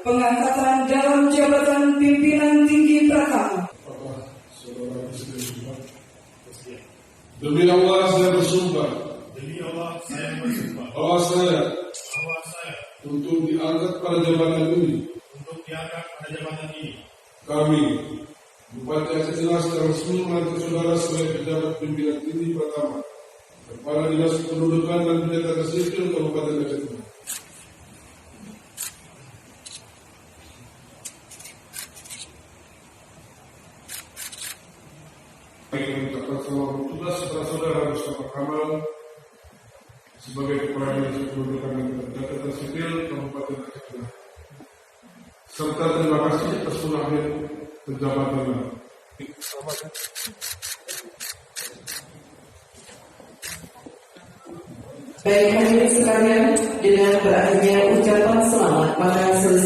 pengangkatan dalam jabatan pimpinan tinggi Pratama. Demi Allah saya bersumpah. Bahwa saya untuk diangkat pada jabatan ini. Kami Bupati Aceh Jelas dan resmi melantik saudara sebagai pejabat pimpinan tinggi Pratama, Kepala Dinas Kependudukan dan Pencatatan Sipil Kabupaten Aceh Tengah. Saya mengucapkan selamat bertugas kepada saudara Mustafa Kamal sebagai Kepala Dinas Kependudukan dan Pencatatan Sipil Kabupaten Aceh Tengah. Serta terima kasih atas pengabdian penjabatannya. Baik hadirin sekalian, dengan berakhirnya ucapan selamat maka selesai